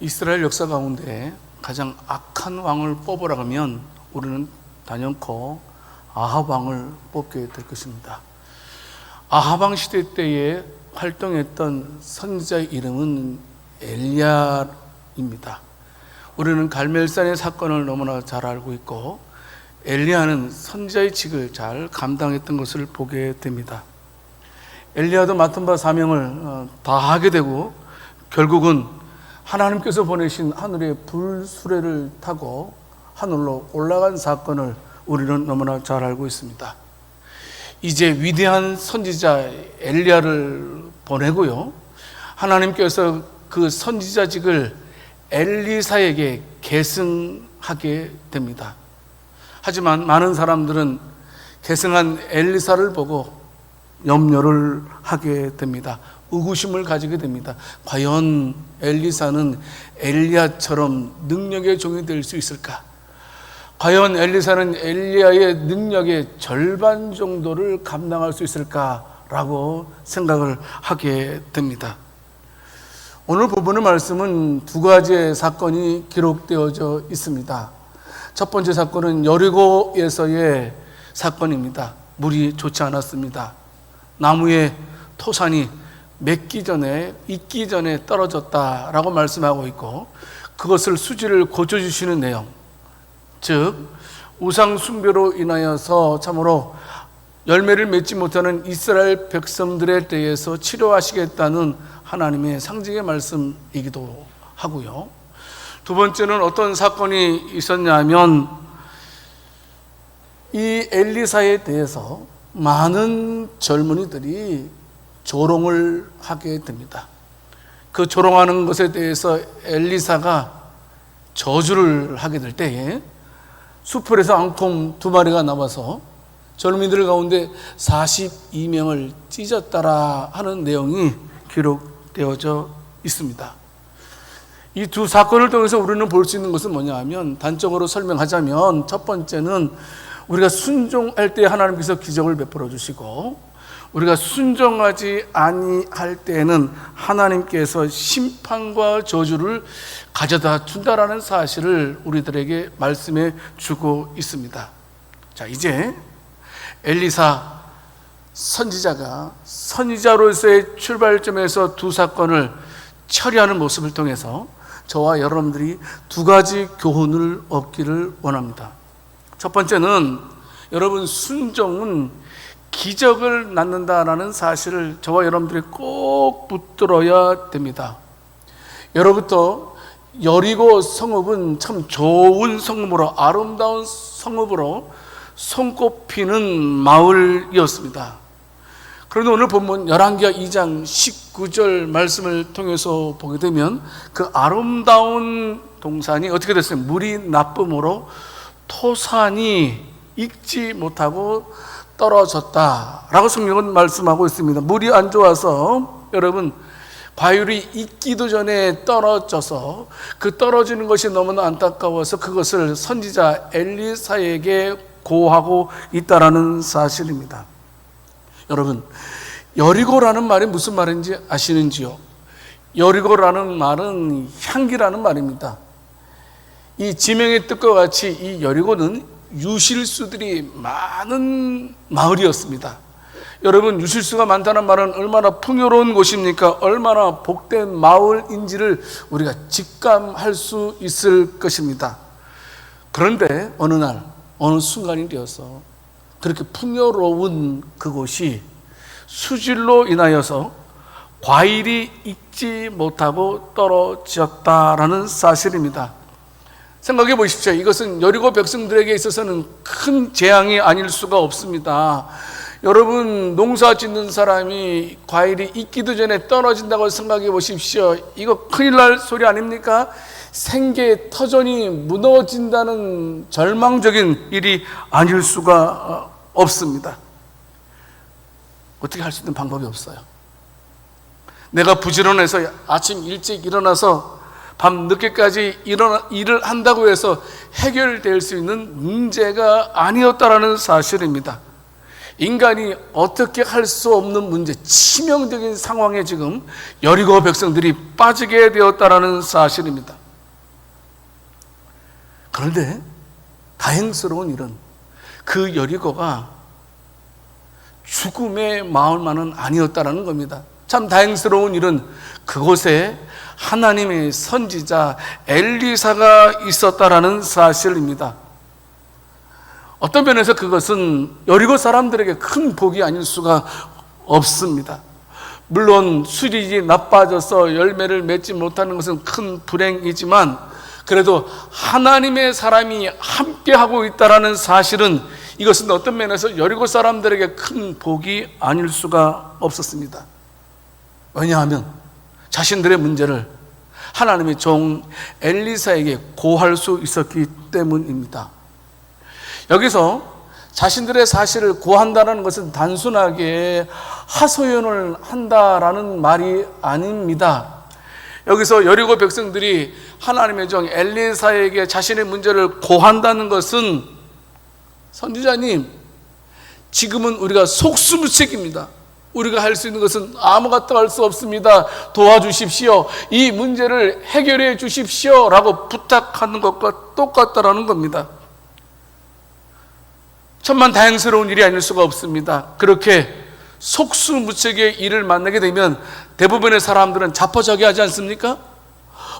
이스라엘 역사 가운데 가장 악한 왕을 뽑으라 하면 우리는 단연코 아합 왕을 뽑게 될 것입니다. 아합 왕 시대 때에 활동했던 선지자의 이름은 엘리야입니다. 우리는 갈멜산의 사건을 너무나 잘 알고 있고 엘리야는 선지자의 직을 잘 감당했던 것을 보게 됩니다. 엘리야도 맡은 바 사명을 다하게 되고 결국은 하나님께서 보내신 하늘의 불수레를 타고 하늘로 올라간 사건을 우리는 너무나 잘 알고 있습니다. 이제 위대한 선지자 엘리야를 보내고요, 하나님께서 그 선지자직을 엘리사에게 계승하게 됩니다. 하지만 많은 사람들은 계승한 엘리사를 보고 염려를 하게 됩니다. 의구심을 가지게 됩니다. 과연 엘리사는 엘리야처럼 능력의 종이 될 수 있을까? 과연 엘리사는 엘리야의 능력의 절반 정도를 감당할 수 있을까라고 생각을 하게 됩니다. 오늘 본문의 말씀은 두 가지의 사건이 기록되어져 있습니다. 첫 번째 사건은 여리고에서의 사건입니다. 물이 좋지 않았습니다. 나무의 토산이 익기 전에 떨어졌다라고 말씀하고 있고, 그것을 수지를 고쳐주시는 내용, 즉 우상 숭배로 인하여서 참으로 열매를 맺지 못하는 이스라엘 백성들에 대해서 치료하시겠다는 하나님의 상징의 말씀이기도 하고요. 두 번째는 어떤 사건이 있었냐면, 이 엘리사에 대해서 많은 젊은이들이 조롱을 하게 됩니다. 그 조롱하는 것에 대해서 엘리사가 저주를 하게 될 때에 수풀에서 앙통 2마리가 나와서 젊은이들 가운데 42명을 찢었다라 하는 내용이 기록되어져 있습니다. 이 두 사건을 통해서 우리는 볼 수 있는 것은 뭐냐 하면, 단적으로 설명하자면 첫 번째는 우리가 순종할 때 하나님께서 기적을 베풀어 주시고, 우리가 순종하지 아니할 때에는 하나님께서 심판과 저주를 가져다 준다라는 사실을 우리들에게 말씀해 주고 있습니다. 자, 이제 엘리사 선지자가 선지자로서의 출발점에서 두 사건을 처리하는 모습을 통해서 저와 여러분들이 두 가지 교훈을 얻기를 원합니다. 첫 번째는, 여러분, 순종은 기적을 낳는다라는 사실을 저와 여러분들이 꼭 붙들어야 됩니다. 예로부터 여리고 성읍은 참 좋은 성읍으로, 아름다운 성읍으로 손꼽히는 마을이었습니다. 그런데 오늘 본문 열왕기하 2장 19절 말씀을 통해서 보게 되면 그 아름다운 동산이 어떻게 됐어요? 물이 나쁨으로 토산이 익지 못하고 떨어졌다라고 성경은 말씀하고 있습니다. 물이 안 좋아서 여러분, 과일이 익기도 전에 떨어져서 그 떨어지는 것이 너무나 안타까워서 그것을 선지자 엘리사에게 고하고 있다라는 사실입니다. 여러분, 여리고라는 말이 무슨 말인지 아시는지요? 여리고라는 말은 향기라는 말입니다. 이 지명의 뜻과 같이 이 여리고는 유실수들이 많은 마을이었습니다. 여러분, 유실수가 많다는 말은 얼마나 풍요로운 곳입니까? 얼마나 복된 마을인지를 우리가 직감할 수 있을 것입니다. 그런데 어느 날, 어느 순간이 되어서 그렇게 풍요로운 그곳이 수질로 인하여서 과일이 익지 못하고 떨어졌다라는 사실입니다. 생각해 보십시오. 이것은 여리고 백성들에게 있어서는 큰 재앙이 아닐 수가 없습니다. 여러분, 농사 짓는 사람이 과일이 익기도 전에 떨어진다고 생각해 보십시오. 이거 큰일 날 소리 아닙니까? 생계 터전이 무너진다는 절망적인 일이 아닐 수가 없습니다. 어떻게 할 수 있는 방법이 없어요. 내가 부지런해서 아침 일찍 일어나서 밤 늦게까지 일을 한다고 해서 해결될 수 있는 문제가 아니었다라는 사실입니다. 인간이 어떻게 할 수 없는 문제, 치명적인 상황에 지금 여리고 백성들이 빠지게 되었다는 사실입니다. 그런데 다행스러운 일은 그 여리고가 죽음의 마을만은 아니었다는 겁니다. 참 다행스러운 일은 그곳에 하나님의 선지자 엘리사가 있었다라는 사실입니다. 어떤 면에서 그것은 여리고 사람들에게 큰 복이 아닐 수가 없습니다. 물론 수질이 나빠져서 열매를 맺지 못하는 것은 큰 불행이지만 그래도 하나님의 사람이 함께하고 있다는 사실은 이것은 어떤 면에서 여리고 사람들에게 큰 복이 아닐 수가 없었습니다. 왜냐하면 자신들의 문제를 하나님의 종 엘리사에게 고할 수 있었기 때문입니다. 여기서 자신들의 사실을 고한다는 것은 단순하게 하소연을 한다라는 말이 아닙니다. 여기서 여리고 백성들이 하나님의 종 엘리사에게 자신의 문제를 고한다는 것은 선지자님, 지금은 우리가 속수무책입니다. 우리가 할 수 있는 것은 아무것도 할 수 없습니다. 도와주십시오. 이 문제를 해결해 주십시오. 라고 부탁하는 것과 똑같다라는 겁니다. 천만 다행스러운 일이 아닐 수가 없습니다. 그렇게 속수무책의 일을 만나게 되면 대부분의 사람들은 자포자기하지 않습니까?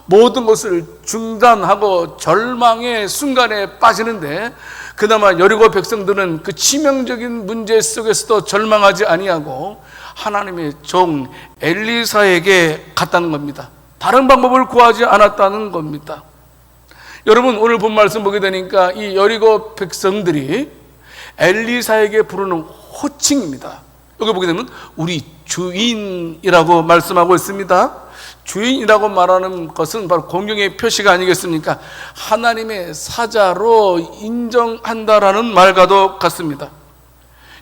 모든 것을 중단하고 절망의 순간에 빠지는데 그나마 여리고 백성들은 그 치명적인 문제 속에서도 절망하지 아니하고 하나님의 종 엘리사에게 갔다는 겁니다. 다른 방법을 구하지 않았다는 겁니다. 여러분, 오늘 본 말씀 보게 되니까 이 여리고 백성들이 엘리사에게 부르는 호칭입니다. 여기 보게 되면 우리 주인이라고 말씀하고 있습니다. 주인이라고 말하는 것은 바로 공경의 표시가 아니겠습니까? 하나님의 사자로 인정한다라는 말과도 같습니다.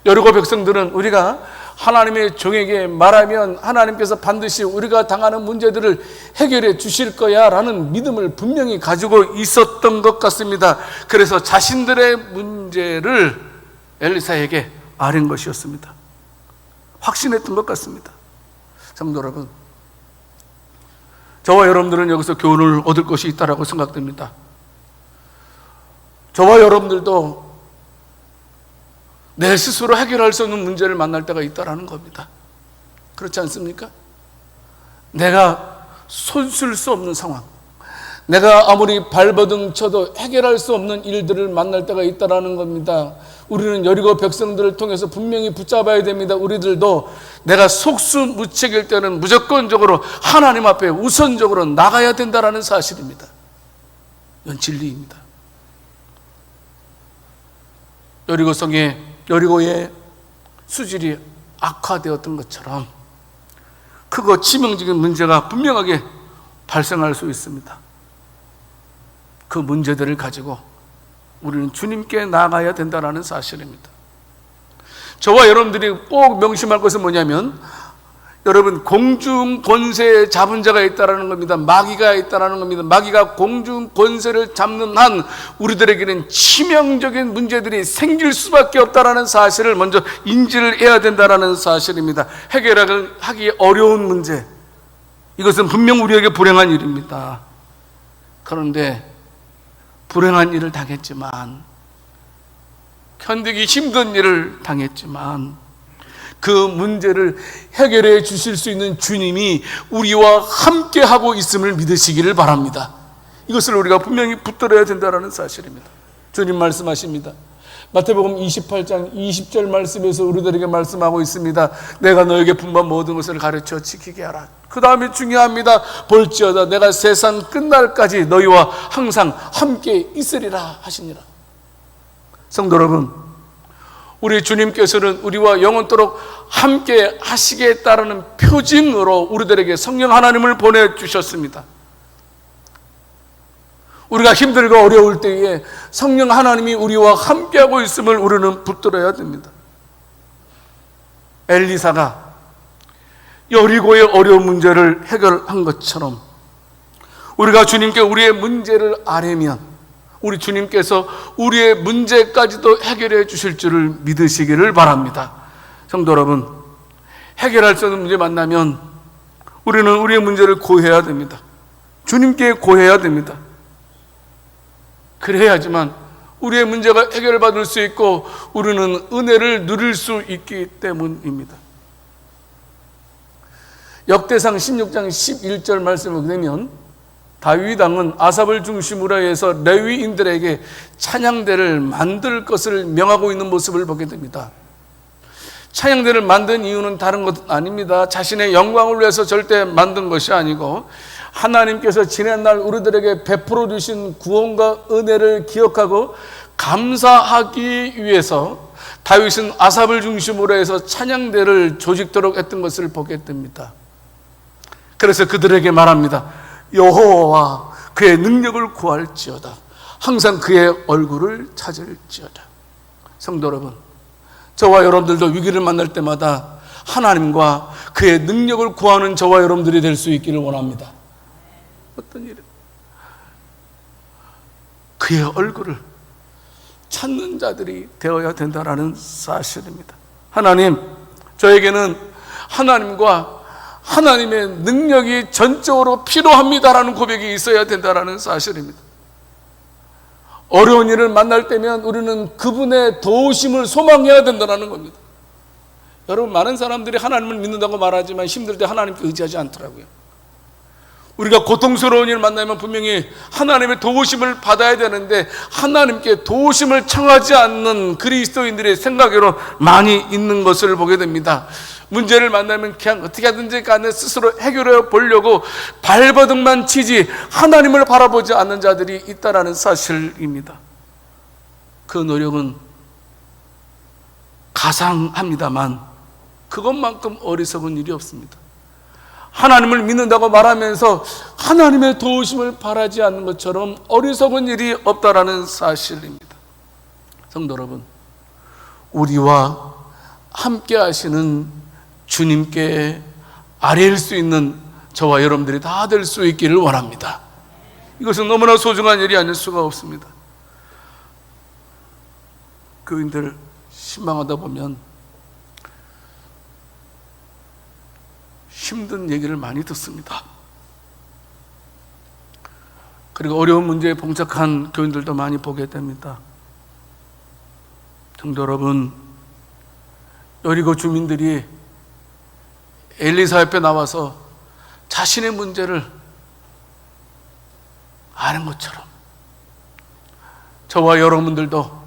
여리고 백성들은 우리가 하나님의 종에게 말하면 하나님께서 반드시 우리가 당하는 문제들을 해결해 주실 거야 라는 믿음을 분명히 가지고 있었던 것 같습니다. 그래서 자신들의 문제를 엘리사에게 아뢰는 것이었습니다. 확신했던 것 같습니다. 성도 여러분, 저와 여러분들은 여기서 교훈을 얻을 것이 있다고 생각됩니다. 저와 여러분들도 내 스스로 해결할 수 없는 문제를 만날 때가 있다는 겁니다. 그렇지 않습니까? 내가 손쓸 수 없는 상황, 내가 아무리 발버둥 쳐도 해결할 수 없는 일들을 만날 때가 있다는 겁니다. 우리는 여리고 백성들을 통해서 분명히 붙잡아야 됩니다. 우리들도 내가 속수무책일 때는 무조건적으로 하나님 앞에 우선적으로 나가야 된다는 사실입니다. 이건 진리입니다. 여리고의 수질이 악화되었던 것처럼 크고 치명적인 문제가 분명하게 발생할 수 있습니다. 그 문제들을 가지고 우리는 주님께 나아가야 된다는 사실입니다. 저와 여러분들이 꼭 명심할 것은 뭐냐면, 여러분, 공중 권세 잡은 자가 있다는 겁니다. 마귀가 있다는 겁니다. 마귀가 공중 권세를 잡는 한 우리들에게는 치명적인 문제들이 생길 수밖에 없다는 사실을 먼저 인지를 해야 된다는 사실입니다. 해결하기 어려운 문제, 이것은 분명 우리에게 불행한 일입니다. 그런데 불행한 일을 당했지만, 견디기 힘든 일을 당했지만 그 문제를 해결해 주실 수 있는 주님이 우리와 함께하고 있음을 믿으시기를 바랍니다. 이것을 우리가 분명히 붙들어야 된다는 사실입니다. 주님 말씀하십니다. 마태복음 28장 20절 말씀에서 우리들에게 말씀하고 있습니다. 내가 너에게 분반 모든 것을 가르쳐 지키게 하라. 그 다음에 중요합니다. 볼지어다 내가 세상 끝날까지 너희와 항상 함께 있으리라 하시니라. 성도 여러분, 우리 주님께서는 우리와 영원토록 함께 하시겠다라는 표징으로 우리들에게 성령 하나님을 보내주셨습니다. 우리가 힘들고 어려울 때에 성령 하나님이 우리와 함께하고 있음을 우리는 붙들어야 됩니다. 엘리사가 여리고의 어려운 문제를 해결한 것처럼 우리가 주님께 우리의 문제를 아뢰면 우리 주님께서 우리의 문제까지도 해결해 주실 줄을 믿으시기를 바랍니다. 성도 여러분, 해결할 수 없는 문제 만나면 우리는 우리의 문제를 고해야 됩니다. 주님께 고해야 됩니다. 그래야지만 우리의 문제가 해결받을 수 있고 우리는 은혜를 누릴 수 있기 때문입니다. 역대상 16장 11절 말씀을 보게 되면 다윗 왕은 아삽을 중심으로 해서 레위인들에게 찬양대를 만들 것을 명하고 있는 모습을 보게 됩니다. 찬양대를 만든 이유는 다른 것 아닙니다. 자신의 영광을 위해서 절대 만든 것이 아니고 하나님께서 지난날 우리들에게 베풀어 주신 구원과 은혜를 기억하고 감사하기 위해서 다윗은 아삽을 중심으로 해서 찬양대를 조직토록 했던 것을 보게 됩니다. 그래서 그들에게 말합니다. 여호와와 그의 능력을 구할지어다. 항상 그의 얼굴을 찾을지어다. 성도 여러분, 저와 여러분들도 위기를 만날 때마다 하나님과 그의 능력을 구하는 저와 여러분들이 될 수 있기를 원합니다. 어떤 일은 그의 얼굴을 찾는 자들이 되어야 된다는 사실입니다. 하나님, 저에게는 하나님과 하나님의 능력이 전적으로 필요합니다라는 고백이 있어야 된다는 사실입니다. 어려운 일을 만날 때면 우리는 그분의 도우심을 소망해야 된다는 겁니다. 여러분, 많은 사람들이 하나님을 믿는다고 말하지만 힘들 때 하나님께 의지하지 않더라고요. 우리가 고통스러운 일을 만나면 분명히 하나님의 도우심을 받아야 되는데 하나님께 도우심을 청하지 않는 그리스도인들의 생각으로 많이 있는 것을 보게 됩니다. 문제를 만나면 그냥 어떻게 하든지 간에 스스로 해결해 보려고 발버둥만 치지 하나님을 바라보지 않는 자들이 있다는 사실입니다. 그 노력은 가상합니다만 그것만큼 어리석은 일이 없습니다. 하나님을 믿는다고 말하면서 하나님의 도우심을 바라지 않는 것처럼 어리석은 일이 없다라는 사실입니다. 성도 여러분, 우리와 함께 하시는 주님께 아뢰일 수 있는 저와 여러분들이 다 될 수 있기를 원합니다. 이것은 너무나 소중한 일이 아닐 수가 없습니다. 교인들 신방하다 보면 힘든 얘기를 많이 듣습니다. 그리고 어려운 문제에 봉착한 교인들도 많이 보게 됩니다. 성도 여러분, 여리고 주민들이 엘리사 옆에 나와서 자신의 문제를 아는 것처럼 저와 여러분들도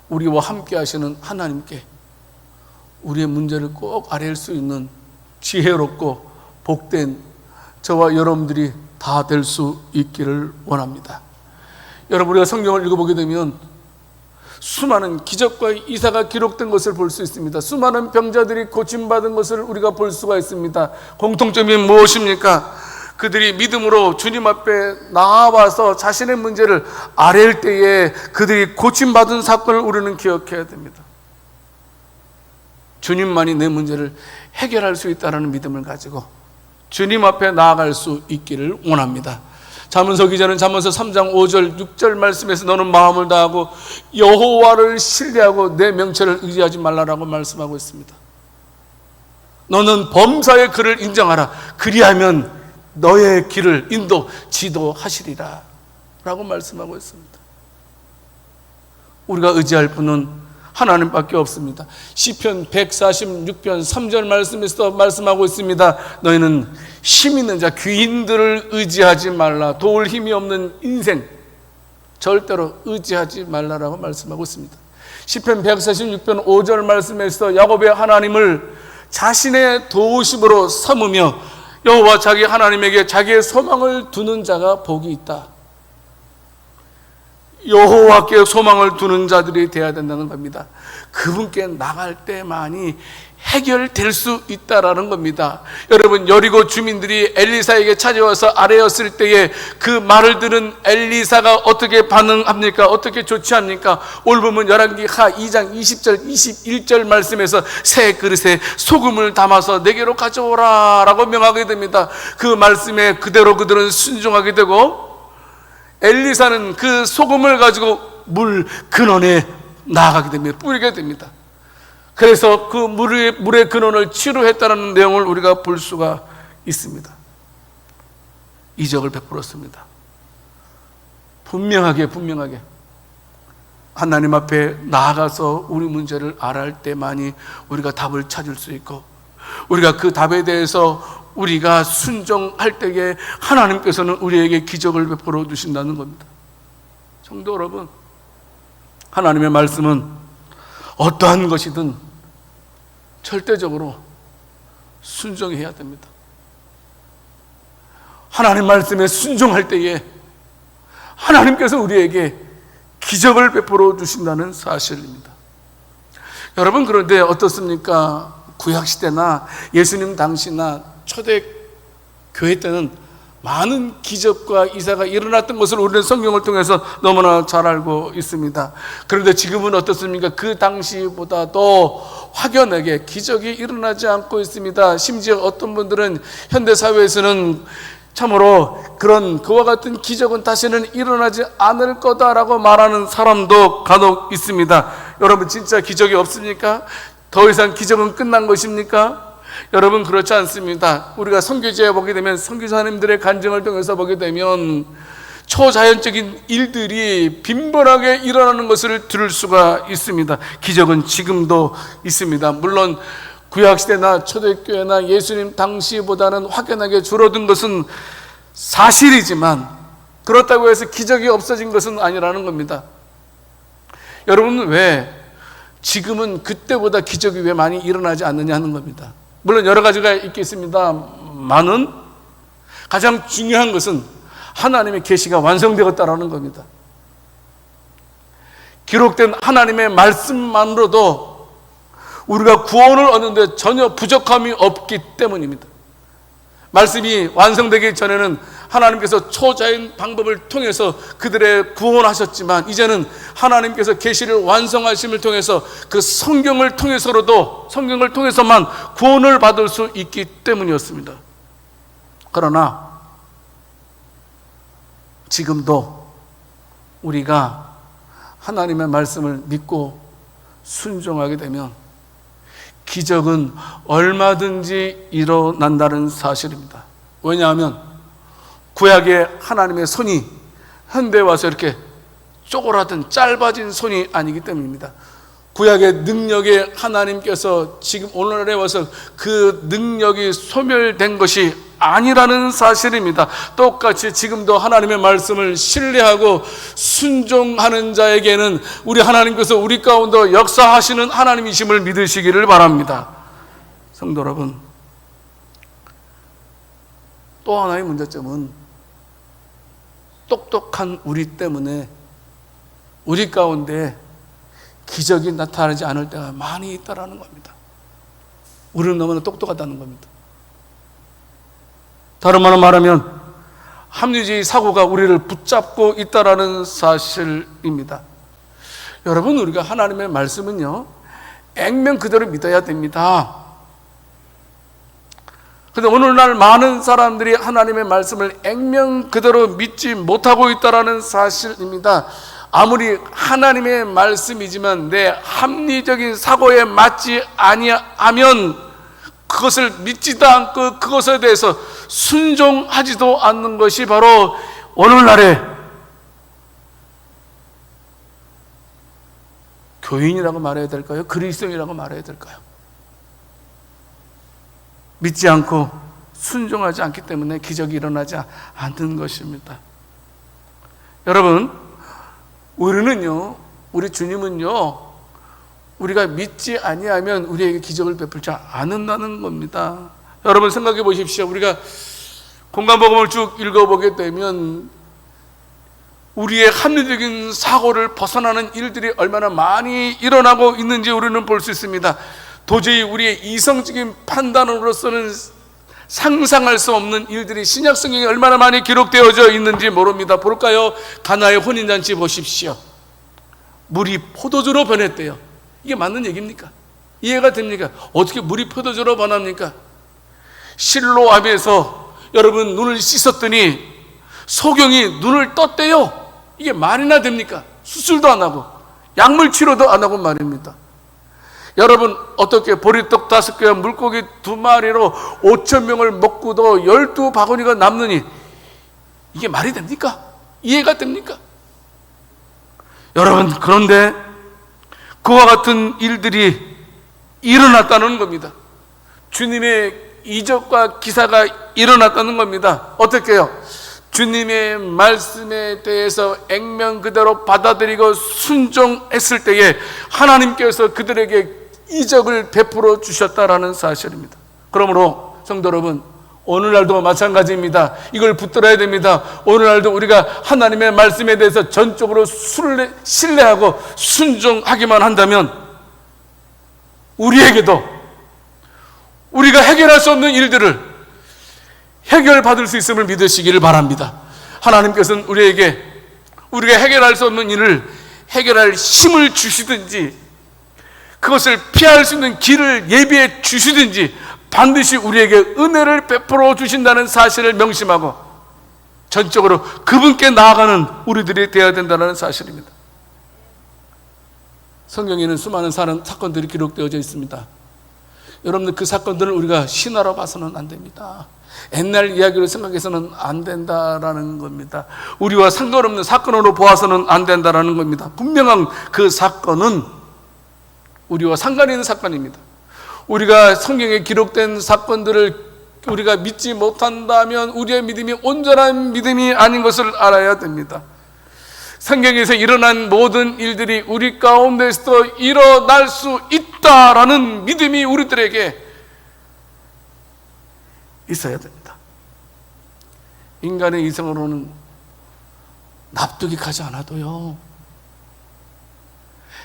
우리와 함께 하시는 하나님께 우리의 문제를 꼭 아뢰일 수 있는 지혜롭고 복된 저와 여러분들이 다 될 수 있기를 원합니다. 여러분, 우리가 성경을 읽어보게 되면 수많은 기적과 이사가 기록된 것을 볼 수 있습니다. 수많은 병자들이 고침받은 것을 우리가 볼 수가 있습니다. 공통점이 무엇입니까? 그들이 믿음으로 주님 앞에 나와서 자신의 문제를 아뢰일 때에 그들이 고침받은 사건을 우리는 기억해야 됩니다. 주님만이 내 문제를 해결할 수 있다는 믿음을 가지고 주님 앞에 나아갈 수 있기를 원합니다. 잠언서 기자는 잠언서 3장 5절 6절 말씀에서 너는 마음을 다하고 여호와를 신뢰하고 내 명체를 의지하지 말라라고 말씀하고 있습니다. 너는 범사의 그를 인정하라. 그리하면 너의 길을 지도하시리라 라고 말씀하고 있습니다. 우리가 의지할 분은 하나님밖에 없습니다. 시편 146편 3절 말씀에서 말씀하고 있습니다. 너희는 힘 있는 자 귀인들을 의지하지 말라. 도울 힘이 없는 인생 절대로 의지하지 말라라고 말씀하고 있습니다. 시편 146편 5절 말씀에서 야곱의 하나님을 자신의 도우심으로 삼으며 여호와 자기 하나님에게 자기의 소망을 두는 자가 복이 있다. 여호와께 소망을 두는 자들이 되어야 된다는 겁니다. 그분께 나갈 때만이 해결될 수 있다라는 겁니다. 여러분, 여리고 주민들이 엘리사에게 찾아와서 아뢰었을 때에 그 말을 들은 엘리사가 어떻게 반응합니까? 어떻게 조치합니까? 오늘 보면 열왕기하 2장 20절 21절 말씀에서 새 그릇에 소금을 담아서 내게로 가져오라 라고 명하게 됩니다. 그 말씀에 그대로 그들은 순종하게 되고 엘리사는 그 소금을 가지고 물 근원에 나아가게 됩니다. 뿌리게 됩니다. 그래서 그 물의 근원을 치료했다는 내용을 우리가 볼 수가 있습니다. 이적을 베풀었습니다. 분명하게 하나님 앞에 나아가서 우리 문제를 알아할 때만이 우리가 답을 찾을 수 있고, 우리가 그 답에 대해서 우리가 순종할 때에 하나님께서는 우리에게 기적을 베풀어 주신다는 겁니다. 성도 여러분, 하나님의 말씀은 어떠한 것이든 절대적으로 순종해야 됩니다. 하나님 말씀에 순종할 때에 하나님께서 우리에게 기적을 베풀어 주신다는 사실입니다. 여러분, 그런데 어떻습니까? 구약시대나 예수님 당시나 초대 교회 때는 많은 기적과 이사가 일어났던 것을 우리는 성경을 통해서 너무나 잘 알고 있습니다. 그런데 지금은 어떻습니까? 그 당시보다도 확연하게 기적이 일어나지 않고 있습니다. 심지어 어떤 분들은 현대사회에서는 참으로 그와 같은 기적은 다시는 일어나지 않을 거다라고 말하는 사람도 간혹 있습니다. 여러분, 진짜 기적이 없습니까? 더 이상 기적은 끝난 것입니까? 여러분, 그렇지 않습니다. 우리가 선교지에 보게 되면, 선교사님들의 간증을 통해서 보게 되면 초자연적인 일들이 빈번하게 일어나는 것을 들을 수가 있습니다. 기적은 지금도 있습니다. 물론 구약시대나 초대교회나 예수님 당시보다는 확연하게 줄어든 것은 사실이지만, 그렇다고 해서 기적이 없어진 것은 아니라는 겁니다. 여러분, 왜 지금은 그때보다 기적이 왜 많이 일어나지 않느냐 하는 겁니다. 물론 여러 가지가 있겠습니다만은 가장 중요한 것은 하나님의 계시가 완성되었다라는 겁니다. 기록된 하나님의 말씀만으로도 우리가 구원을 얻는데 전혀 부족함이 없기 때문입니다. 말씀이 완성되기 전에는 하나님께서 초자연 방법을 통해서 그들의 구원하셨지만, 이제는 하나님께서 계시를 완성하심을 통해서 그 성경을 통해서만 구원을 받을 수 있기 때문이었습니다. 그러나 지금도 우리가 하나님의 말씀을 믿고 순종하게 되면 기적은 얼마든지 일어난다는 사실입니다. 왜냐하면 구약의 하나님의 손이 현대에 와서 이렇게 쪼그라든 짧아진 손이 아니기 때문입니다. 구약의 능력에 하나님께서 지금 오늘날에 와서 그 능력이 소멸된 것이 아니라는 사실입니다. 똑같이 지금도 하나님의 말씀을 신뢰하고 순종하는 자에게는 우리 하나님께서 우리 가운데 역사하시는 하나님이심을 믿으시기를 바랍니다. 성도 여러분, 또 하나의 문제점은 똑똑한 우리 때문에 우리 가운데 기적이 나타나지 않을 때가 많이 있다는 겁니다. 우리는 너무나 똑똑하다는 겁니다. 다른 말로 말하면 합리주의 사고가 우리를 붙잡고 있다는 사실입니다. 여러분, 우리가 하나님의 말씀은요, 액면 그대로 믿어야 됩니다. 그런데 오늘날 많은 사람들이 하나님의 말씀을 액면 그대로 믿지 못하고 있다는 사실입니다. 아무리 하나님의 말씀이지만 내 합리적인 사고에 맞지 아니하면 그것을 믿지도 않고 그것에 대해서 순종하지도 않는 것이 바로 오늘날의 교인이라고 말해야 될까요? 그리스도인이라고 말해야 될까요? 믿지 않고 순종하지 않기 때문에 기적이 일어나지 않는 것입니다. 여러분, 우리 주님은요, 우리가 믿지 아니하면 우리에게 기적을 베풀지 않는다는 겁니다. 여러분, 생각해 보십시오. 우리가 공간복음을 쭉 읽어보게 되면 우리의 합리적인 사고를 벗어나는 일들이 얼마나 많이 일어나고 있는지 우리는 볼 수 있습니다. 도저히 우리의 이성적인 판단으로서는 상상할 수 없는 일들이 신약 성경에 얼마나 많이 기록되어져 있는지 모릅니다. 볼까요? 가나의 혼인잔치 보십시오. 물이 포도주로 변했대요. 이게 맞는 얘기입니까? 이해가 됩니까? 어떻게 물이 포도주로 변합니까? 실로암에서 여러분 눈을 씻었더니 소경이 눈을 떴대요. 이게 말이나 됩니까? 수술도 안 하고 약물 치료도 안 하고 말입니다. 여러분, 어떻게 보리떡 5개와 물고기 2마리로 5,000명을 먹고도 12바구니가 남느니 이게 말이 됩니까? 이해가 됩니까? 여러분, 그런데 그와 같은 일들이 일어났다는 겁니다. 주님의 이적과 기사가 일어났다는 겁니다. 어떻게 해요? 주님의 말씀에 대해서 액면 그대로 받아들이고 순종했을 때에 하나님께서 그들에게 이적을 베풀어 주셨다라는 사실입니다. 그러므로 성도 여러분, 오늘날도 마찬가지입니다. 이걸 붙들어야 됩니다. 오늘날도 우리가 하나님의 말씀에 대해서 전적으로 신뢰하고 순종하기만 한다면 우리에게도 우리가 해결할 수 없는 일들을 해결받을 수 있음을 믿으시기를 바랍니다. 하나님께서는 우리가 해결할 수 없는 일을 해결할 힘을 주시든지 그것을 피할 수 있는 길을 예비해 주시든지 반드시 우리에게 은혜를 베풀어 주신다는 사실을 명심하고 전적으로 그분께 나아가는 우리들이 되어야 된다는 사실입니다. 성경에는 수많은 사건들이 기록되어져 있습니다. 여러분들, 그 사건들을 우리가 신화로 봐서는 안 됩니다. 옛날 이야기로 생각해서는 안 된다라는 겁니다. 우리와 상관없는 사건으로 보아서는 안 된다라는 겁니다. 분명한 그 사건은 우리와 상관이 있는 사건입니다. 우리가 성경에 기록된 사건들을 우리가 믿지 못한다면 우리의 믿음이 온전한 믿음이 아닌 것을 알아야 됩니다. 성경에서 일어난 모든 일들이 우리 가운데서도 일어날 수 있다라는 믿음이 우리들에게 있어야 됩니다. 인간의 이성으로는 납득이 가지 않아도요,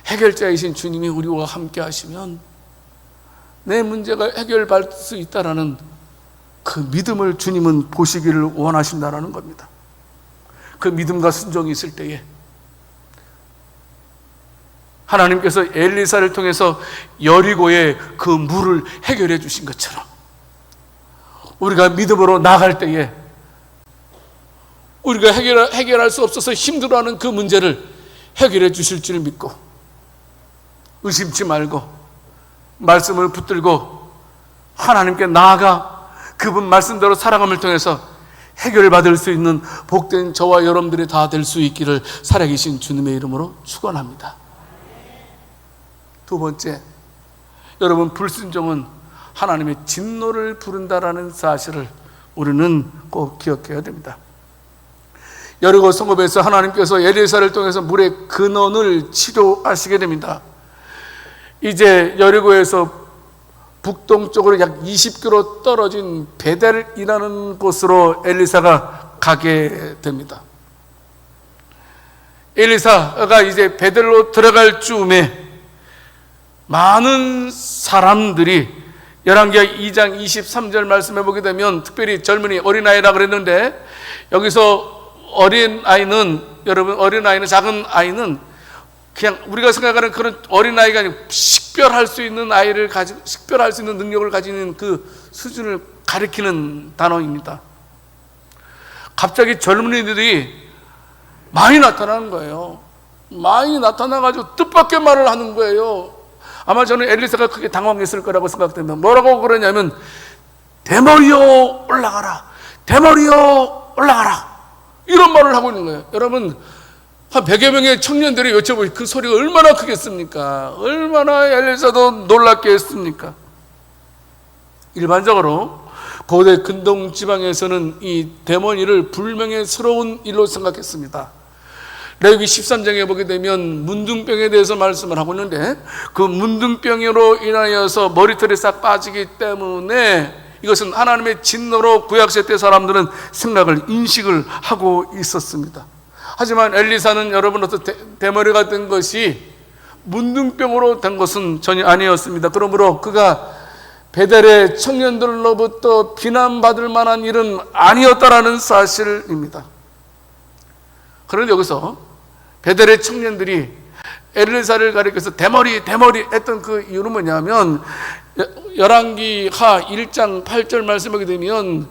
해결자이신 주님이 우리와 함께 하시면 내 문제가 해결받을 수 있다라는 그 믿음을 주님은 보시기를 원하신다라는 겁니다. 그 믿음과 순종이 있을 때에 하나님께서 엘리사를 통해서 여리고의 그 물을 해결해 주신 것처럼 우리가 믿음으로 나갈 때에 우리가 해결할 수 없어서 힘들어하는 그 문제를 해결해 주실 줄 믿고 의심치 말고 말씀을 붙들고 하나님께 나아가 그분 말씀대로 살아감을 통해서 해결받을 수 있는 복된 저와 여러분들이 다 될 수 있기를 살아계신 주님의 이름으로 축원합니다. 두 번째, 여러분, 불순종은 하나님의 진노를 부른다라는 사실을 우리는 꼭 기억해야 됩니다. 여리고 성읍에서 하나님께서 엘리사를 통해서 물의 근원을 치료하시게 됩니다. 이제 여리고에서 북동쪽으로 약 20km 떨어진 베델이라는 곳으로 엘리사가 가게 됩니다. 엘리사가 이제 베델로 들어갈 즈음에 많은 사람들이 열왕기하 2장 23절 말씀해 보게 되면 특별히 젊은이 어린아이라 그랬는데 여기서 어린아이는, 여러분, 어린아이는, 작은 아이는 그냥 우리가 생각하는 그런 어린아이가 아니고 식별할 수 있는 식별할 수 있는 능력을 가지는 그 수준을 가리키는 단어입니다. 갑자기 젊은이들이 많이 나타나는 거예요. 많이 나타나가지고 뜻밖의 말을 하는 거예요. 아마 저는 엘리사가 크게 당황했을 거라고 생각됩니다. 뭐라고 그러냐면 대머리여 올라가라, 대머리여 올라가라, 이런 말을 하고 있는 거예요. 여러분, 한 100여 명의 청년들이 외쳐보니 그 소리가 얼마나 크겠습니까? 얼마나 엘리사도 놀랍게 했습니까? 일반적으로 고대 근동 지방에서는 이 대머리를 불명예스러운 일로 생각했습니다. 레위기 13장에 보게 되면 문둥병에 대해서 말씀을 하고 있는데 그 문둥병으로 인하여서 머리털이 싹 빠지기 때문에 이것은 하나님의 진노로 구약시대 사람들은 생각을 인식을 하고 있었습니다. 하지만 엘리사는 여러분 어떤 대머리가 된 것이 문둥병으로 된 것은 전혀 아니었습니다. 그러므로 그가 베델의 청년들로부터 비난받을 만한 일은 아니었다라는 사실입니다. 그런데 여기서 베델의 청년들이 엘리사를 가리켜서 대머리 했던 그 이유는 뭐냐면 열왕기하 1장 8절 말씀하게 되면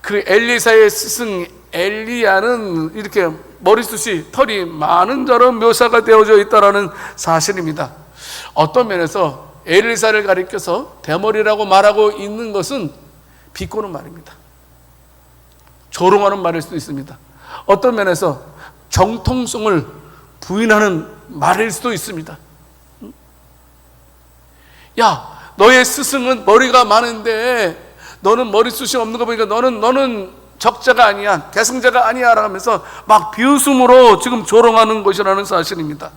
그 엘리사의 스승 엘리야는 이렇게 머리숱이 털이 많은 자로 묘사가 되어져 있다는 사실입니다. 어떤 면에서 엘리사를 가리켜서 대머리라고 말하고 있는 것은 비꼬는 말입니다. 조롱하는 말일 수도 있습니다. 어떤 면에서 정통성을 부인하는 말일 수도 있습니다. 야, 너의 스승은 머리가 많은데 너는 머리숱이 없는 거 보니까 너는 적자가 아니야, 계승자가 아니야 라고 하면서 막 비웃음으로 지금 조롱하는 것이라는 사실입니다.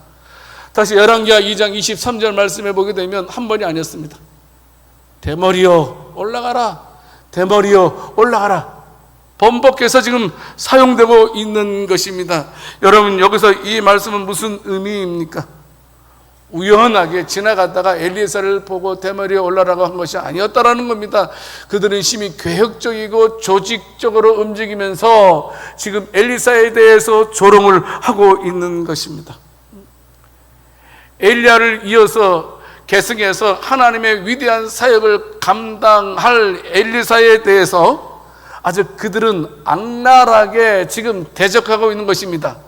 다시 열왕기하 2장 23절 말씀해 보게 되면 한 번이 아니었습니다. 대머리여 올라가라, 대머리여 올라가라, 번복해서 지금 사용되고 있는 것입니다. 여러분, 여기서 이 말씀은 무슨 의미입니까? 우연하게 지나갔다가 엘리사를 보고 대머리에 올라라고 한 것이 아니었다라는 겁니다. 그들은 심히 계획적이고 조직적으로 움직이면서 지금 엘리사에 대해서 조롱을 하고 있는 것입니다. 엘리야를 이어서 계승해서 하나님의 위대한 사역을 감당할 엘리사에 대해서 아주 그들은 악랄하게 지금 대적하고 있는 것입니다.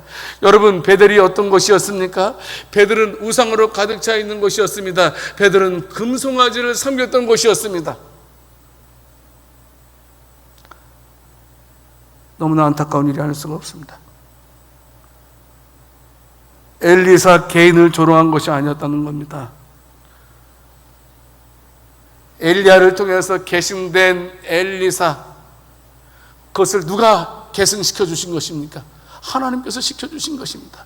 여러분, 베델이 어떤 곳이었습니까? 베델은 우상으로 가득 차 있는 곳이었습니다. 베델은 금송아지를 섬겼던 곳이었습니다. 너무나 안타까운 일이 아닐 수가 없습니다. 엘리사 개인을 조롱한 것이 아니었다는 겁니다. 엘리야를 통해서 계승된 엘리사, 그것을 누가 계승시켜 주신 것입니까? 하나님께서 시켜주신 것입니다.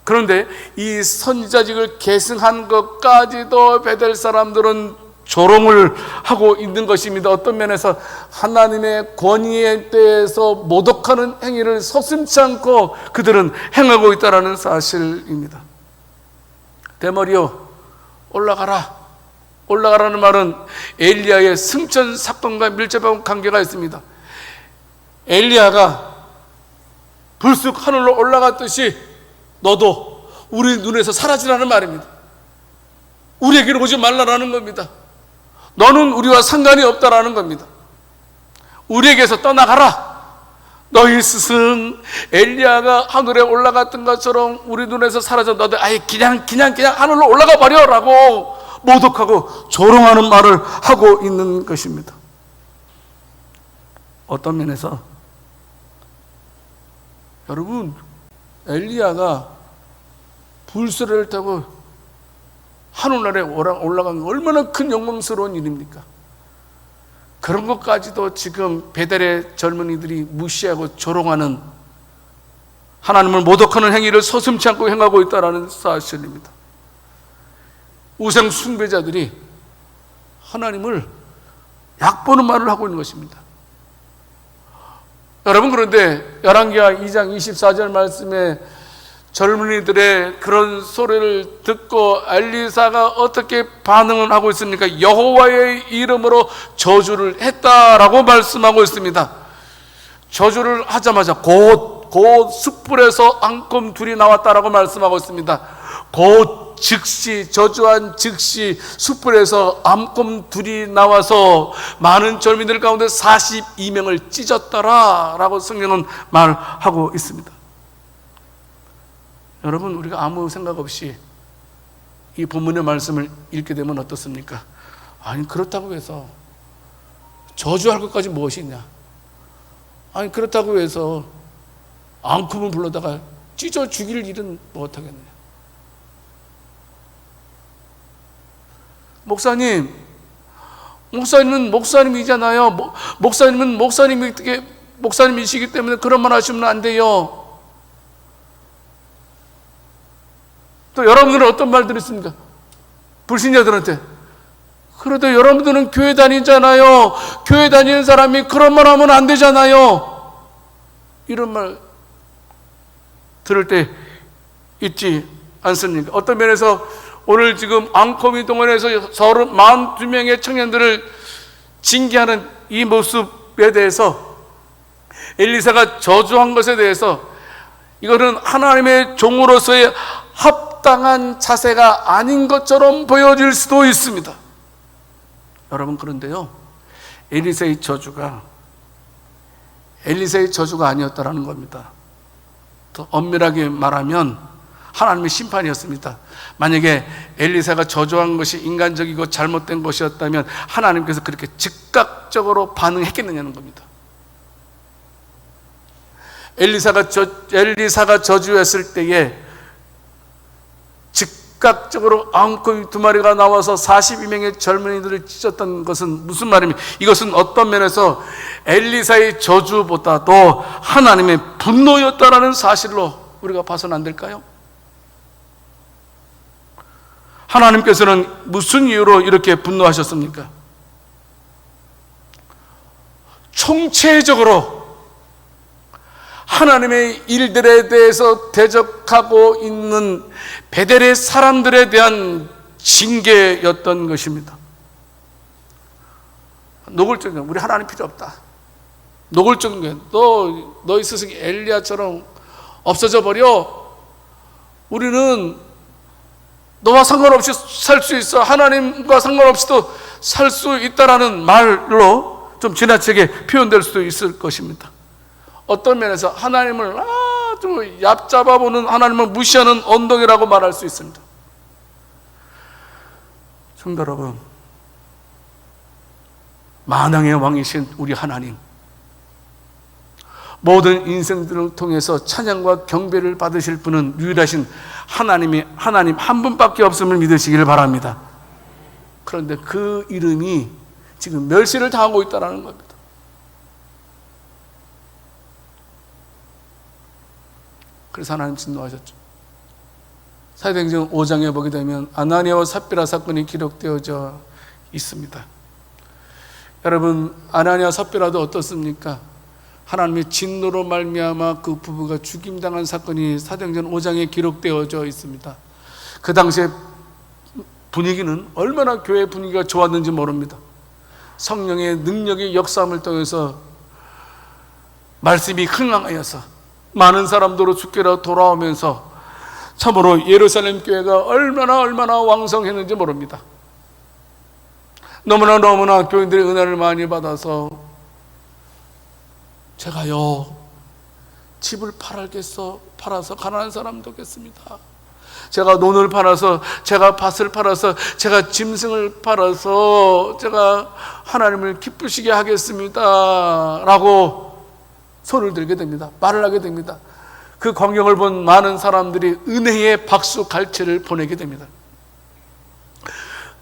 그런데 이 선지자직을 계승한 것까지도 베델 사람들은 조롱을 하고 있는 것입니다. 어떤 면에서 하나님의 권위에 대해서 모독하는 행위를 서슴지 않고 그들은 행하고 있다는 사실입니다. 대머리여 올라가라, 올라가라는 말은 엘리야의 승천 사건과 밀접한 관계가 있습니다. 엘리야가 불쑥 하늘로 올라갔듯이 너도 우리 눈에서 사라지라는 말입니다. 우리에게로 오지 말라라는 겁니다. 너는 우리와 상관이 없다라는 겁니다. 우리에게서 떠나가라. 너희 스승 엘리야가 하늘에 올라갔던 것처럼 우리 눈에서 사라져 너도 아예 그냥 하늘로 올라가 버려라고 모독하고 조롱하는 말을 하고 있는 것입니다. 어떤 면에서 여러분, 엘리야가 불수레를 타고 하늘나라에 올라간 게 얼마나 큰 영광스러운 일입니까? 그런 것까지도 지금 베델의 젊은이들이 무시하고 조롱하는, 하나님을 모독하는 행위를 서슴지 않고 행하고 있다는 사실입니다. 우상 숭배자들이 하나님을 얕보는 말을 하고 있는 것입니다. 여러분, 그런데 열왕기하 2장 24절 말씀에 젊은이들의 그런 소리를 듣고 엘리사가 어떻게 반응을 하고 있습니까? 여호와의 이름으로 저주를 했다라고 말씀하고 있습니다. 저주를 하자마자 곧 숯불에서 앙금 둘이 나왔다라고 말씀하고 있습니다. 곧 즉시, 저주한 즉시 숯불에서 암검 둘이 나와서 많은 젊은이들 가운데 42명을 찢었더라 라고 성경은 말하고 있습니다. 여러분, 우리가 아무 생각 없이 이 본문의 말씀을 읽게 되면 어떻습니까? 아니, 그렇다고 해서 저주할 것까지 무엇이 있냐? 아니, 그렇다고 해서 앙금을 불러다가 찢어 죽일 일은 못하겠느냐? 목사님은 목사님이잖아요. 목사님은 목사님이시기 때문에 그런 말 하시면 안 돼요. 또 여러분들은 어떤 말 들었습니까? 불신자들한테. 그래도 여러분들은 교회 다니잖아요. 교회 다니는 사람이 그런 말 하면 안 되잖아요. 이런 말 들을 때 있지 않습니까? 어떤 면에서 오늘 지금 앙코미 동원에서 42명의 청년들을 징계하는 이 모습에 대해서 엘리사가 저주한 것에 대해서 이거는 하나님의 종으로서의 합당한 자세가 아닌 것처럼 보여질 수도 있습니다. 여러분, 그런데요, 엘리사의 저주가 엘리사의 저주가 아니었다라는 겁니다. 더 엄밀하게 말하면 하나님의 심판이었습니다. 만약에 엘리사가 저주한 것이 인간적이고 잘못된 것이었다면 하나님께서 그렇게 즉각적으로 반응했겠느냐는 겁니다. 엘리사가 저주했을 때에 즉각적으로 앙코이 2마리가 나와서 42명의 젊은이들을 찢었던 것은 무슨 말입니까? 이것은 어떤 면에서 엘리사의 저주보다도 하나님의 분노였다라는 사실로 우리가 봐서는 안 될까요? 하나님께서는 무슨 이유로 이렇게 분노하셨습니까? 총체적으로 하나님의 일들에 대해서 대적하고 있는 베델의 사람들에 대한 징계였던 것입니다. 노골적인 우리 하나님 필요 없다. 노골적인 너희 스승 엘리야처럼 없어져 버려. 우리는 너와 상관없이 살 수 있어. 하나님과 상관없이도 살 수 있다라는 말로 좀 지나치게 표현될 수도 있을 것입니다. 어떤 면에서 하나님을 아주 얕잡아 보는, 하나님을 무시하는 언덕이라고 말할 수 있습니다. 성도 여러분, 만왕의 왕이신 우리 하나님, 모든 인생들을 통해서 찬양과 경배를 받으실 분은 유일하신 하나님 한 분밖에 없음을 믿으시기를 바랍니다. 그런데 그 이름이 지금 멸시를 당하고 있다는 겁니다. 그래서 하나님 진노하셨죠. 사도행전 5장에 보게 되면 아나니아와 삽비라 사건이 기록되어져 있습니다. 여러분, 아나니아 삽비라도 어떻습니까? 하나님의 진노로 말미암아 그 부부가 죽임당한 사건이 사도행전 5장에 기록되어져 있습니다. 그 당시에 분위기는 얼마나 교회 분위기가 좋았는지 모릅니다. 성령의 능력의 역사함을 통해서 말씀이 흥황하여서 많은 사람들로 주께로 돌아오면서 참으로 예루살렘 교회가 얼마나 왕성했는지 모릅니다. 너무나 교인들의 은혜를 많이 받아서 제가요 집을 팔아서 가난한 사람도 겠습니다. 제가 논을 팔아서, 제가 밭을 팔아서, 제가 짐승을 팔아서 제가 하나님을 기쁘시게 하겠습니다 라고 손을 들게 됩니다. 말을 하게 됩니다. 그 광경을 본 많은 사람들이 은혜의 박수 갈채를 보내게 됩니다.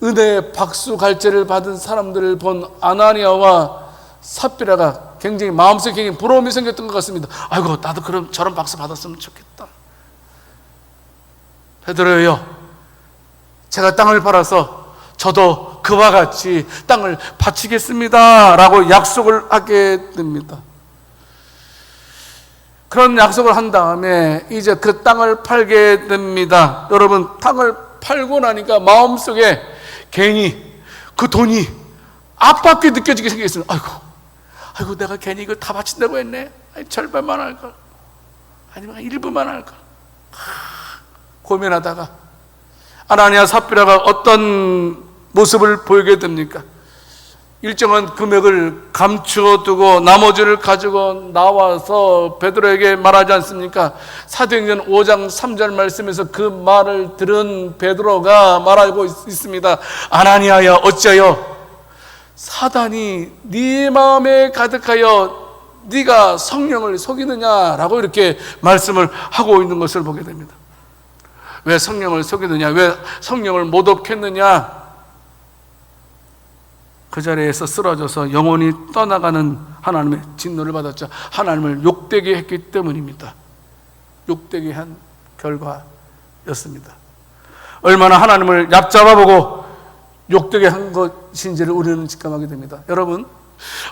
은혜의 박수 갈채를 받은 사람들을 본 아나니아와 삽비라가 굉장히 마음속에 굉장히 부러움이 생겼던 것 같습니다. 아이고, 나도 그럼 저런 박수 받았으면 좋겠다. 베드로요, 제가 땅을 팔아서 저도 그와 같이 땅을 바치겠습니다 라고 약속을 하게 됩니다. 그런 약속을 한 다음에 이제 그 땅을 팔게 됩니다. 여러분, 땅을 팔고 나니까 마음속에 괜히 그 돈이 아깝게 느껴지게 생겼어요. 아이고, 내가 괜히 이걸 다 바친다고 했네. 절반만 할걸, 아니면 일부만 할걸. 고민하다가 아나니아 삽비라가 어떤 모습을 보이게 됩니까? 일정한 금액을 감추어두고 나머지를 가지고 나와서 베드로에게 말하지 않습니까? 사도행전 5장 3절 말씀에서 그 말을 들은 베드로가 말하고 있습니다. 아나니아야, 어찌하여 사단이 네 마음에 가득하여 네가 성령을 속이느냐라고 이렇게 말씀을 하고 있는 것을 보게 됩니다. 왜 성령을 속이느냐? 왜 성령을 모독했느냐? 그 자리에서 쓰러져서 영혼이 떠나가는 하나님의 진노를 받았죠. 하나님을 욕되게 했기 때문입니다. 욕되게 한 결과였습니다. 얼마나 하나님을 얕잡아보고 욕되게 한 것인지를 우리는 직감하게 됩니다. 여러분,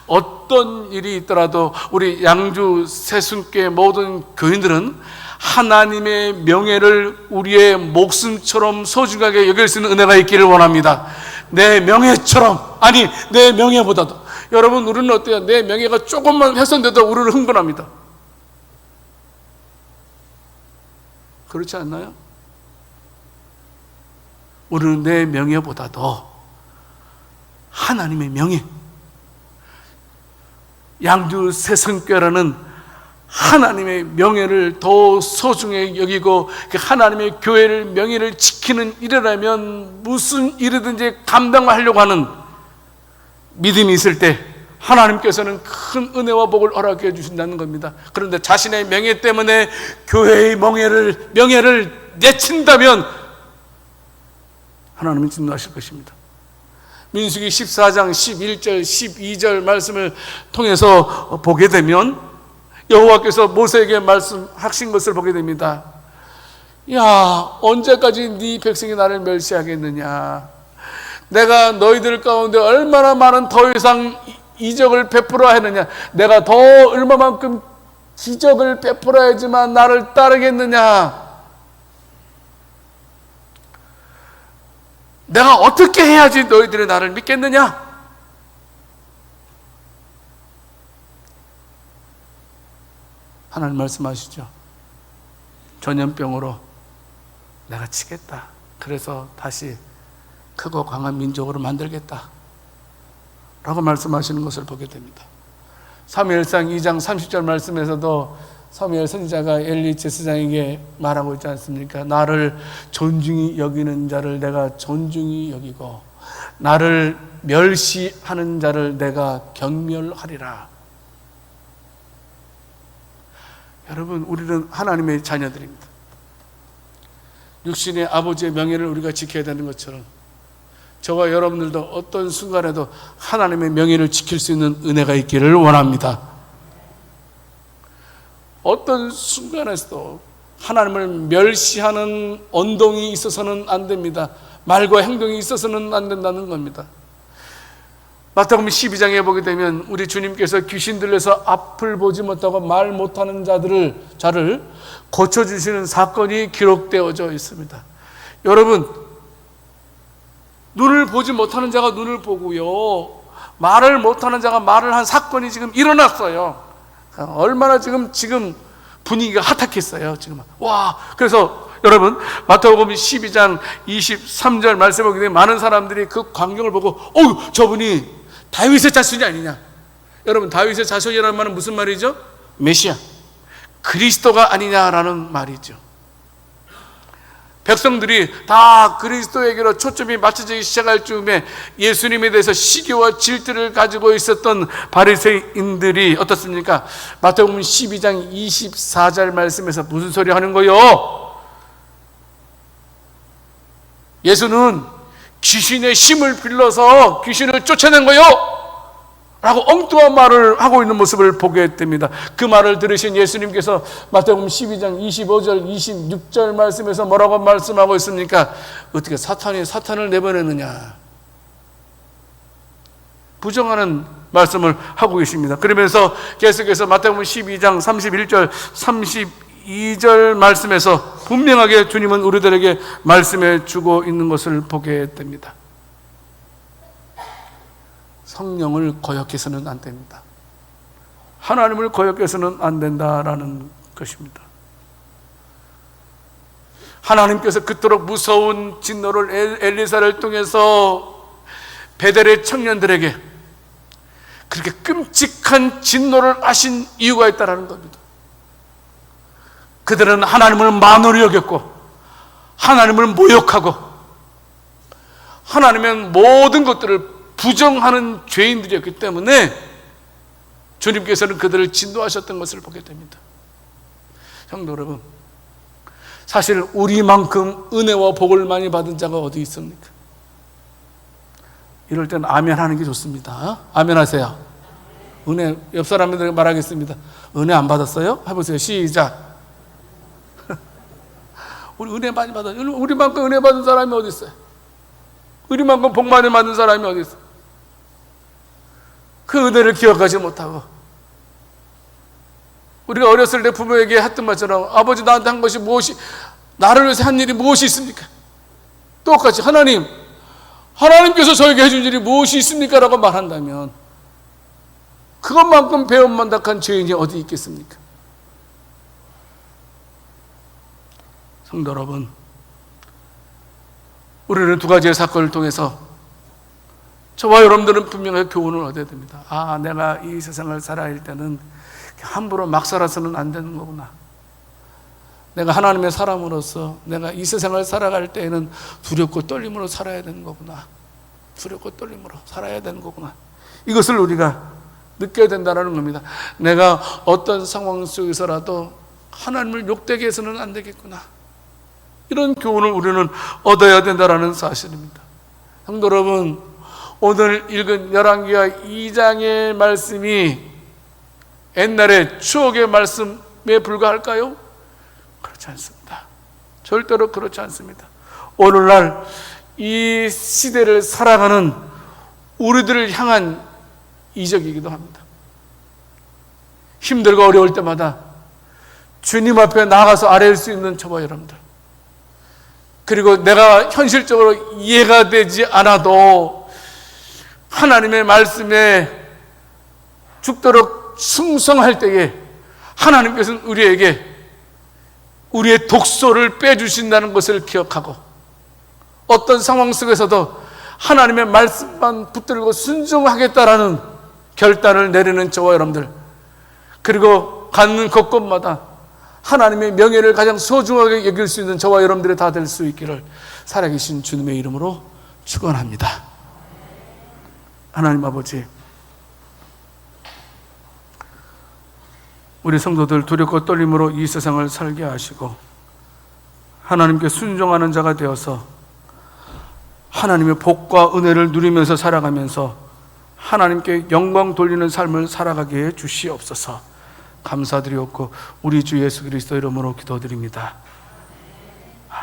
어떤 일이 있더라도 우리 양주 새순교회 모든 교인들은 하나님의 명예를 우리의 목숨처럼 소중하게 여길 수 있는 은혜가 있기를 원합니다. 내 명예처럼, 아니 내 명예보다도. 여러분, 우리는 어때요? 내 명예가 조금만 훼손돼도 우리는 흥분합니다. 그렇지 않나요? 우리는 내 명예보다도 하나님의 명예, 양주세성교회라는 하나님의 명예를 더 소중히 여기고 그 하나님의 교회를 명예를 지키는 일이라면 무슨 일이든지 감당하려고 하는 믿음이 있을 때 하나님께서는 큰 은혜와 복을 허락해 주신다는 겁니다. 그런데 자신의 명예 때문에 교회의 명예를 내친다면 하나님은 진노하실 것입니다. 민수기 14장 11절 12절 말씀을 통해서 보게 되면 여호와께서 모세에게 말씀하신 것을 보게 됩니다. 야, 언제까지 네 백성이 나를 멸시하겠느냐? 내가 너희들 가운데 얼마나 많은 더 이상 이적을 베풀어야 하느냐? 내가 더 얼마만큼 기적을 베풀어야지만 나를 따르겠느냐? 내가 어떻게 해야지 너희들이 나를 믿겠느냐? 하나님 말씀하시죠. 전염병으로 내가 치겠다. 그래서 다시 크고 강한 민족으로 만들겠다 라고 말씀하시는 것을 보게 됩니다. 사무엘상 2장 30절 말씀에서도 사무엘 선지자가 엘리 제사장에게 말하고 있지 않습니까? 나를 존중히 여기는 자를 내가 존중히 여기고 나를 멸시하는 자를 내가 경멸하리라. 여러분, 우리는 하나님의 자녀들입니다. 육신의 아버지의 명예를 우리가 지켜야 되는 것처럼 저와 여러분들도 어떤 순간에도 하나님의 명예를 지킬 수 있는 은혜가 있기를 원합니다. 어떤 순간에서도 하나님을 멸시하는 언동이 있어서는 안 됩니다. 말과 행동이 있어서는 안 된다는 겁니다. 마태복음 12장에 보게 되면 우리 주님께서 귀신 들려서 앞을 보지 못하고 말 못하는 자를 고쳐주시는 사건이 기록되어져 있습니다. 여러분, 눈을 보지 못하는 자가 눈을 보고요, 말을 못하는 자가 말을 한 사건이 지금 일어났어요. 얼마나 지금 분위기가 핫했겠어요. 지금 와, 그래서 여러분 마태복음 12장 23절 말씀을 보게 되면 많은 사람들이 그 광경을 보고 저분이 다윗의 자손이 아니냐. 여러분, 다윗의 자손이라는 말은 무슨 말이죠? 메시아, 그리스도가 아니냐라는 말이죠. 백성들이 다 그리스도에게로 초점이 맞춰지기 시작할 즈음에 예수님에 대해서 시기와 질투를 가지고 있었던 바리새인들이 어떻습니까? 마태복음 12장 24절 말씀에서 무슨 소리 하는 거요? 예수는 귀신의 힘을 빌려서 귀신을 쫓아낸 거요 라고 엉뚱한 말을 하고 있는 모습을 보게 됩니다. 그 말을 들으신 예수님께서 마태복음 12장 25절 26절 말씀에서 뭐라고 말씀하고 있습니까? 어떻게 사탄이 사탄을 내보내느냐, 부정하는 말씀을 하고 계십니다. 그러면서 계속해서 마태복음 12장 31절 32절 말씀에서 분명하게 주님은 우리들에게 말씀해 주고 있는 것을 보게 됩니다. 성령을 거역해서는 안 됩니다. 하나님을 거역해서는 안 된다라는 것입니다. 하나님께서 그토록 무서운 진노를 엘리사를 통해서 베델의 청년들에게 그렇게 끔찍한 진노를 하신 이유가 있다는 겁니다. 그들은 하나님을 만으로 여겼고 하나님을 모욕하고 하나님의 모든 것들을 부정하는 죄인들이었기 때문에 주님께서는 그들을 진노하셨던 것을 보게 됩니다. 성도 여러분, 사실 우리만큼 은혜와 복을 많이 받은 자가 어디 있습니까? 이럴 때는 아멘 하는 게 좋습니다. 아멘 하세요. 은혜, 옆 사람들에게 말하겠습니다. 은혜 안 받았어요? 해보세요. 시작. 우리 은혜 많이 받아요. 우리만큼 은혜 받은 사람이 어디 있어요? 우리만큼 복 많이 받은 사람이 어디 있어요? 그 은혜를 기억하지 못하고 우리가 어렸을 때 부모에게 했던 말처럼 아버지 나한테 한 것이 무엇이, 나를 위해서 한 일이 무엇이 있습니까? 똑같이 하나님께서 저에게 해준 일이 무엇이 있습니까? 라고 말한다면 그것만큼 배은만덕한 죄인이 어디 있겠습니까? 성도 여러분, 우리는 두 가지의 사건을 통해서 저와 여러분들은 분명히 교훈을 얻어야 됩니다. 아, 내가 이 세상을 살아갈 때는 함부로 막 살아서는 안 되는 거구나. 내가 하나님의 사람으로서 내가 이 세상을 살아갈 때에는 두렵고 떨림으로 살아야 되는 거구나. 두렵고 떨림으로 살아야 되는 거구나. 이것을 우리가 느껴야 된다는 겁니다. 내가 어떤 상황 속에서라도 하나님을 욕되게 해서는 안 되겠구나. 이런 교훈을 우리는 얻어야 된다는 사실입니다. 성도 여러분, 오늘 읽은 열왕기하 2장의 말씀이 옛날의 추억의 말씀에 불과할까요? 그렇지 않습니다. 절대로 그렇지 않습니다. 오늘날 이 시대를 살아가는 우리들을 향한 이적이기도 합니다. 힘들고 어려울 때마다 주님 앞에 나가서 아뢰일 수 있는 저와 여러분들, 그리고 내가 현실적으로 이해가 되지 않아도 하나님의 말씀에 죽도록 충성할 때에 하나님께서는 우리에게 우리의 독소를 빼주신다는 것을 기억하고, 어떤 상황 속에서도 하나님의 말씀만 붙들고 순종하겠다라는 결단을 내리는 저와 여러분들, 그리고 가는 곳곳마다 하나님의 명예를 가장 소중하게 여길 수 있는 저와 여러분들이 다 될 수 있기를 살아계신 주님의 이름으로 축원합니다. 하나님 아버지, 우리 성도들 두렵고 떨림으로 이 세상을 살게 하시고 하나님께 순종하는 자가 되어서 하나님의 복과 은혜를 누리면서 살아가면서 하나님께 영광 돌리는 삶을 살아가게 해 주시옵소서. 감사드리옵고 우리 주 예수 그리스도 이름으로 기도드립니다.